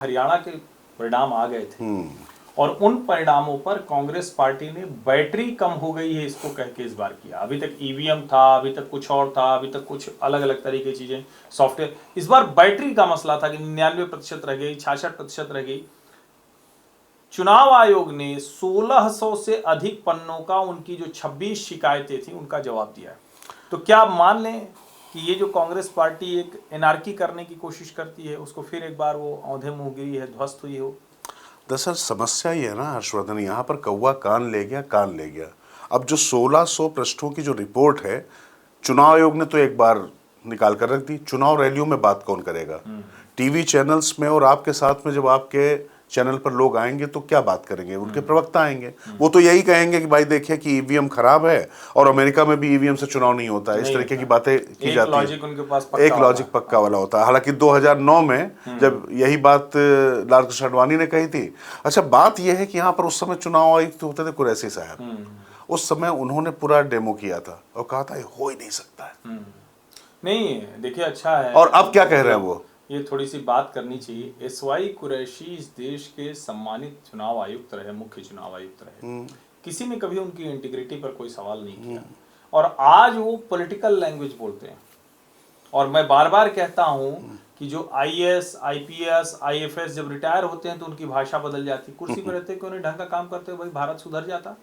हरियाणा के परिणाम आ गए थे और उन परिणामों पर कांग्रेस पार्टी ने बैटरी कम हो गई है इसको कह के इस बार किया। अभी तक ईवीएम था, अभी तक कुछ और था, अभी तक कुछ अलग अलग तरीके की चीजें, सॉफ्टवेयर। इस बार बैटरी का मसला था कि 99% रह गई, 66% रह गई। चुनाव आयोग ने 1600 से अधिक पन्नों का उनकी जो 26 शिकायतें थी उनका जवाब दिया है। तो क्या आप मान लें कि ये जो कांग्रेस पार्टी एक एनार्की करने की कोशिश करती है उसको फिर एक बार वो औंधे मुंह गिरी है, ध्वस्त हुई हो? दरअसल समस्या ये है ना हर्षवर्धन, यहाँ पर कौवा कान ले गया, कान ले गया। अब जो 1600 पृष्ठों की जो रिपोर्ट है, चुनाव आयोग ने तो एक बार निकाल कर रख दी। चुनाव रैलियों में बात कौन करेगा? टीवी चैनल्स में और आपके साथ में जब आपके चैनल पर लोग आएंगे तो क्या बात करेंगे? उनके प्रवक्ता आएंगे, वो तो यही कहेंगे कि भाई देखिए कि ईवीएम खराब है और अमेरिका में भी ईवीएम से चुनाव नहीं होता है। इस तरीके की बातें की जाती है। उनके पास एक लॉजिक पक्का वाला होता है। हालांकि 2009 में जब यही बात लाल कृष्ण आडवाणी ने कही थी। अच्छा, बात यह है कि यहाँ पर उस समय चुनाव आयुक्त होते थे कुरैशी साहब। उस समय उन्होंने पूरा डेमो किया था और कहा था ये हो ही नहीं सकता है। नहीं देखिए, अच्छा है। और अब क्या कह रहे हैं वो? ये थोड़ी सी बात करनी चाहिए। एसवाई कुरैशी इस देश के सम्मानित चुनाव आयुक्त रहे, मुख्य चुनाव आयुक्त रहे। किसी ने कभी उनकी इंटीग्रिटी पर कोई सवाल नहीं किया और आज वो पॉलिटिकल लैंग्वेज बोलते हैं। और मैं बार बार कहता हूं कि जो आईएएस, आईपीएस, आईएफएस जब रिटायर होते हैं तो उनकी भाषा बदल जाती। कुर्सी पर रहते क्यों नहीं ढंग का काम करते, भाई भारत सुधर जाता।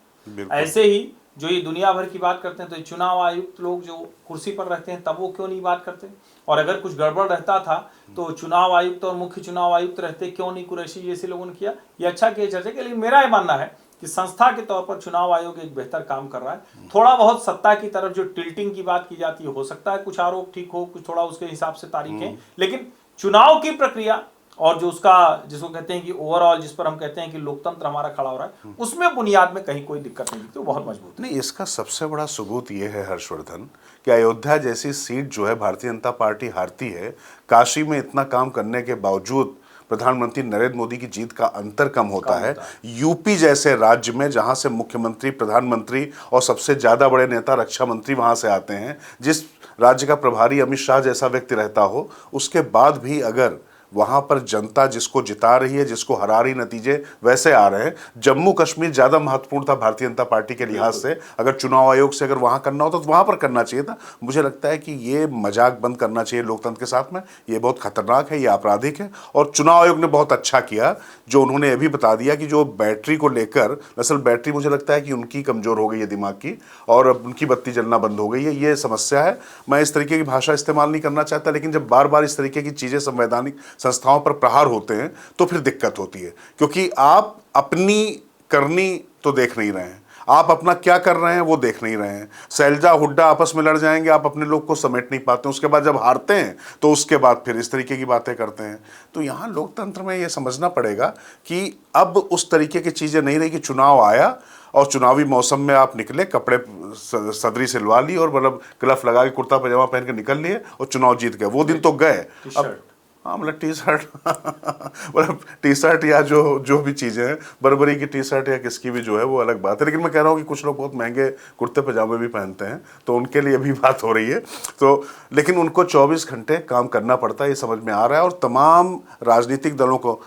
ऐसे ही जो ये दुनिया भर की बात करते हैं, तो ये चुनाव आयुक्त लोग जो कुर्सी पर रहते हैं तब वो क्यों नहीं बात करते? और अगर कुछ गड़बड़ रहता था तो चुनाव आयुक्त और मुख्य चुनाव आयुक्त रहते, क्यों नहीं कुरैशी जैसे लोगों ने किया? ये अच्छा किया चर्चा के। लेकिन मेरा ये मानना है कि संस्था के तौर पर चुनाव आयोग एक बेहतर काम कर रहा है। थोड़ा बहुत सत्ता की तरफ जो टिल्टिंग की बात की जाती है, हो सकता है कुछ आरोप ठीक हो, कुछ थोड़ा उसके हिसाब से तारीखें, लेकिन चुनाव की प्रक्रिया और जो उसका जिसको कहते हैं कि ओवरऑल, जिस पर हम कहते हैं कि लोकतंत्र हमारा खड़ा हो रहा है, उसमें बुनियाद में कहीं कोई दिक्कत नहीं दिखती, वो बहुत मजबूत है। नहीं, इसका सबसे बड़ा सबूत ये है हर्षवर्धन कि अयोध्या जैसी सीट जो है भारतीय जनता पार्टी हारती है, काशी में इतना काम करने के बावजूद प्रधानमंत्री नरेंद्र मोदी की जीत का अंतर कम होता है। यूपी जैसे राज्य में जहां से मुख्यमंत्री, प्रधानमंत्री और सबसे ज्यादा बड़े नेता रक्षा मंत्री वहां से आते हैं, जिस राज्य का प्रभारी अमित शाह जैसा व्यक्ति रहता हो, उसके बाद भी अगर वहां पर जनता जिसको जिता रही है, जिसको हरा रही, नतीजे वैसे आ रहे हैं। जम्मू कश्मीर ज्यादा महत्वपूर्ण था भारतीय जनता पार्टी के लिहाज से। अगर चुनाव आयोग से अगर वहां करना होता तो वहां पर करना चाहिए था। मुझे लगता है कि ये मजाक बंद करना चाहिए लोकतंत्र के साथ में। ये बहुत खतरनाक है, ये आपराधिक है। और चुनाव आयोग ने बहुत अच्छा किया जो उन्होंने ये भी बता दिया कि जो बैटरी को लेकर, दरअसल बैटरी मुझे लगता है कि उनकी कमजोर हो गई है दिमाग की, और अब उनकी बत्ती जलना बंद हो गई है। ये समस्या है। मैं इस तरीके की भाषा इस्तेमाल नहीं करना चाहता, लेकिन जब बार बार इस तरीके की चीजें संवैधानिक संस्थाओं पर प्रहार होते हैं तो फिर दिक्कत होती है। क्योंकि आप अपनी करनी तो देख नहीं रहे हैं, आप अपना क्या कर रहे हैं वो देख नहीं रहे हैं। शैलजा हुड्डा आपस में लड़ जाएंगे, आप अपने लोग को समेट नहीं पाते, उसके बाद जब हारते हैं तो उसके बाद फिर इस तरीके की बातें करते हैं। तो यहाँ लोकतंत्र में ये समझना पड़ेगा कि अब उस तरीके की चीज़ें नहीं रही कि चुनाव आया और चुनावी मौसम में आप निकले, कपड़े सदरी सिलवा ली और मतलब ग्लफ लगा के कुर्ता पजामा पहन के निकल लिए और चुनाव जीत गए, वो दिन तो गए। अब हाँ, मतलब टी शर्ट मतलब टी शर्ट या जो जो भी चीज़ें हैं, बर्बरी की टी शर्ट या किसकी भी जो है वो अलग बात है। लेकिन मैं कह रहा हूँ कि कुछ लोग बहुत महंगे कुर्ते पजामे भी पहनते हैं, तो उनके लिए भी बात हो रही है। तो लेकिन उनको 24 घंटे काम करना पड़ता है, ये समझ में आ रहा है। और तमाम राजनीतिक दलों को,